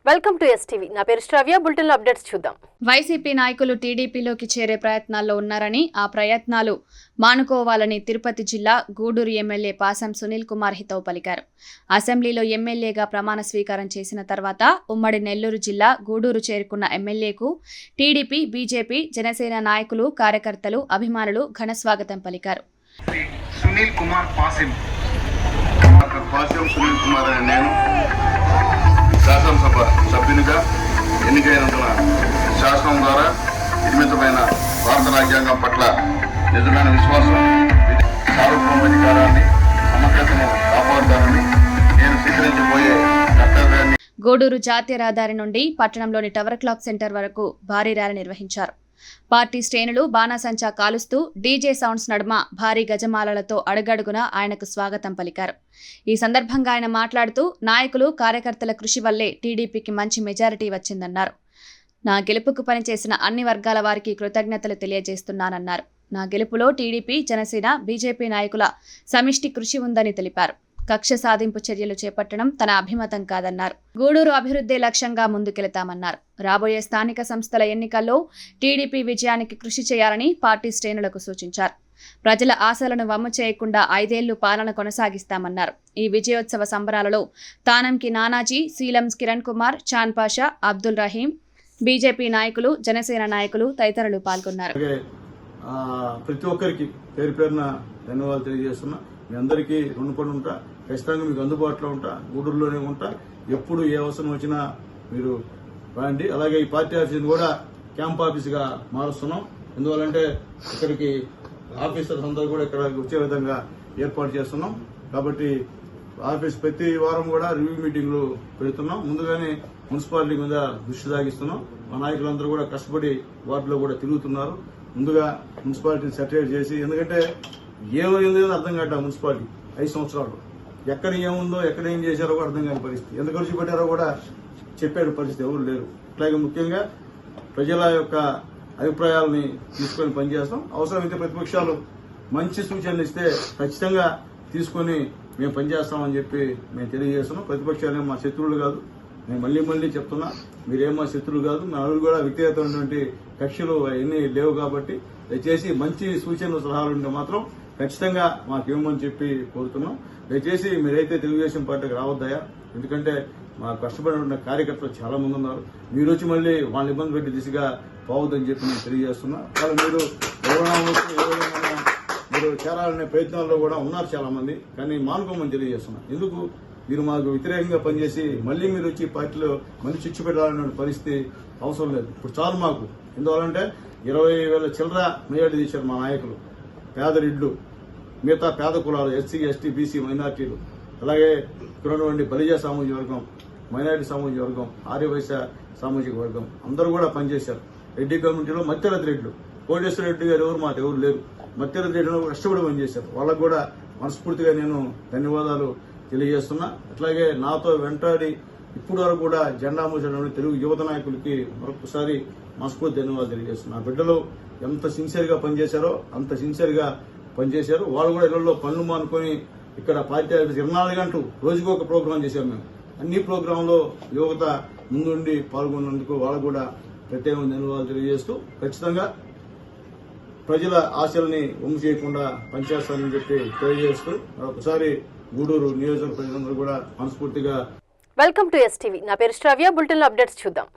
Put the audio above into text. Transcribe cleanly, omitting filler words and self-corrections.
Welcome to STV. నా పేరు శ్రావ్య. Bulletin లో అప్డేట్స్ చూద్దాం. వైసీపీ నాయకులు టీడీపీలోకి చేరే ప్రయత్నాల్లో ఉన్నారని, ఆ ప్రయత్నాలు మానుకోవాలని తిరుపతి జిల్లా గూడూరు ఎమ్మెల్యే పాసం సునీల్ కుమార్ హితవు పలికారు. అసెంబ్లీలో ఎమ్మెల్యేగా ప్రమాణ స్వీకారం చేసిన తర్వాత ఉమ్మడి నెల్లూరు జిల్లా గూడూరు చేరుకున్న ఎమ్మెల్యేకు టీడీపీ, బీజేపీ, జనసేన నాయకులు, కార్యకర్తలు, అభిమానులు ఘన స్వాగతం పలికారు. సునీల్ కుమార్ పాసం సునీల్ కుమార్ అనే నేను శాసనసభ సభ్యునిగా ఎన్నికైనందున శాసనం ద్వారా నిర్మితమైన భారత రాజ్యాంగం పట్ల నిజమైన విశ్వాసం, సార్వభౌమాధికారాన్ని, సమగ్రతను కాపాడుతానని నేను స్వీకరించబోయే కర్తవ్యాన్ని. గూడూరు జాతీయ రహదారి నుండి పట్టణంలోని టవర్ క్లాక్ సెంటర్ వరకు భారీ ర్యాలీ నిర్వహించారు. పార్టీ శ్రేణులు బాణాసంచా కాలుస్తూ డీజే సౌండ్స్ నడుమ భారీ గజమాలలతో అడుగడుగున ఆయనకు స్వాగతం పలికారు. ఈ సందర్భంగా ఆయన మాట్లాడుతూ, నాయకులు, కార్యకర్తల కృషి వల్లే టీడీపీకి మంచి మెజారిటీ వచ్చిందన్నారు. నా గెలుపుకు పనిచేసిన అన్ని వర్గాల వారికి కృతజ్ఞతలు తెలియజేస్తున్నానన్నారు. నా గెలుపులో టీడీపీ, జనసేన, బీజేపీ నాయకుల సమిష్టి కృషి ఉందని తెలిపారు. కక్ష సాధింపు చర్యలు చేపట్టడం తన అభిమతం కాదన్నారు. గూడూరు అభివృద్ధి లక్ష్యంగా ముందుకెళతామన్నారు. రాబోయే స్థానిక సంస్థల ఎన్నికల్లో టీడీపీ విజయానికి కృషి చేయాలని పార్టీ శ్రేణులకు సూచించారు. ప్రజల ఆశలను వమ్ము చేయకుండా 5 ఏళ్లు పాలన కొనసాగిస్తామన్నారు. ఈ విజయోత్సవ సంబరాలలో తానంకి నానాజీ, శీలం కిరణ్ కుమార్, చాన్ పాషా, అబ్దుల్ రహీం, బీజేపీ నాయకులు, జనసేన నాయకులు తదితరులు పాల్గొన్నారు. ప్రతి ఒక్కరికి పేరు పేరున ధన్యవాదాలు తెలియజేస్తున్నా. మీ అందరికీ రుణపడి ఉంటా, ఖచ్చితంగా మీకు అందుబాటులో ఉంటా, గూడూరులోనే ఉంటా. ఎప్పుడు ఏ అవసరం వచ్చినా మీరు రండి. అలాగే ఈ పార్టీ ఆఫీస్ని కూడా క్యాంప్ ఆఫీస్గా మారుస్తున్నాం. ఎందువల్లంటే ఇక్కడికి ఆఫీసర్స్ అందరూ కూడా ఇక్కడ వచ్చే విధంగా ఏర్పాటు చేస్తున్నాం. కాబట్టి ఆఫీస్ ప్రతి వారం కూడా రివ్యూ మీటింగ్లు పెడుతున్నాం. ముందుగానే మున్సిపాలిటీ మీద దృష్టి సాగిస్తున్నాం. మా నాయకులందరూ కూడా కష్టపడి వాటిలో కూడా తిరుగుతున్నారు. ముందుగా మున్సిపాలిటీని సెటిల్ చేసి, ఎందుకంటే ఏమైందో అర్థం కావట్లేదు. మున్సిపాలిటీ 5 సంవత్సరాలు ఎక్కడ ఏముందో, ఎక్కడ ఏం చేశారో కూడా అర్థం కాని పరిస్థితి, ఎందుకు ఖర్చు పెట్టారో కూడా చెప్పారు పరిస్థితి ఎవరు లేరు. అట్లాగే ముఖ్యంగా ప్రజల యొక్క అభిప్రాయాలని తీసుకొని పనిచేస్తాం. అవసరమైతే ప్రతిపక్షాలు మంచి సూచనలు ఇస్తే ఖచ్చితంగా తీసుకొని మేము పనిచేస్తామని చెప్పి మేము తెలియజేస్తున్నాం. ప్రతిపక్షాలు మా శత్రువులు కాదు. నేను మళ్ళీ చెప్తున్నా, మీరేమో శత్రువులు కాదు. మా నలుగురు కూడా వ్యక్తిగతమైనటువంటి కక్షలు అవన్నీ లేవు. కాబట్టి దయచేసి మంచి సూచనలు, సలహాలు ఉంటే మాత్రం ఖచ్చితంగా మాకు ఇవ్వమని చెప్పి కోరుతున్నాం. దయచేసి మీరైతే తెలుగుదేశం పార్టీకి రావద్దయా, ఎందుకంటే మా కష్టపడిన కార్యకర్తలు చాలా మంది ఉన్నారు. మీరు వచ్చి మళ్ళీ వాళ్ళని ఇబ్బంది పెట్టే దిశగా పోవద్దని చెప్పి నేను తెలియజేస్తున్నా. వాళ్ళు మీరు మీరు చేరాలనే ప్రయత్నాల్లో కూడా ఉన్నారు చాలా మంది, కానీ మానుకోమని తెలియజేస్తున్నా. ఎందుకు మీరు మాకు వ్యతిరేకంగా పనిచేసి మళ్ళీ మీరు వచ్చి పార్టీలో మళ్ళీ చిచ్చు పెట్టాలనే పరిస్థితి అవసరం లేదు. ఇప్పుడు చాలు మాకు. ఎందువల్లంటే 20,000 చిల్లర మెజార్టీ తీశారు మా నాయకులు. పేదరిడ్లు, మిగతా పేద కులాలు, ఎస్సీ, ఎస్టీ, బీసీ, మైనార్టీలు, అలాగే ఇక్కడ ఉన్నటువంటి బలిజ సామాజిక వర్గం, మైనార్టీ సామాజిక వర్గం, ఆర్యవైశ్య సామాజిక వర్గం అందరూ కూడా పనిచేశారు. రెడ్డి కమ్యూనిటీలో మత్స్యరథ రెడ్లు, కోటేశ్వర రెడ్డి గారు ఎవరు లేరు. మత్స్యరథ రెడ్డిలో కష్టపడి పనిచేశారు. వాళ్ళకు కూడా మనస్ఫూర్తిగా నేను ధన్యవాదాలు తెలియజేస్తున్నా. అట్లాగే నాతో వెంటాడి ఇప్పుడు వరకు కూడా జెండా మోసిన తెలుగు యువత నాయకులకి మరొకసారి మనస్ఫూర్తి ధన్యవాదాలు తెలియజేస్తున్నా. బిడ్డలు ఎంత సిన్సియర్గా పనిచేశారో అంత సిన్సియర్గా పనిచేశారు. వాళ్ళు కూడా ఇళ్లలో పనులు మానుకొని ఇక్కడ పార్టీ 24 గంటలు రోజుకు ఒక ప్రోగ్రాం చేశాం. మేము అన్ని ప్రోగ్రాంలో యువత ముందుండి పాల్గొన్నందుకు వాళ్ళకు కూడా ప్రత్యేకమైన ధన్యవాదాలు తెలియజేస్తూ, ఖచ్చితంగా ప్రజల ఆశల్ని వమ్ము చేయకుండా పనిచేస్తానని చెప్పి తెలియజేస్తూ, మరొకసారి గూడూరు నియోజకవర్గ ప్రజలందరూ కూడా మనస్ఫూర్తిగా వెల్కమ్ టు ఎస్టీవీ. నా పేరు శ్రావ్య. బులెటిన్ లో అప్డేట్స్ చూద్దాం.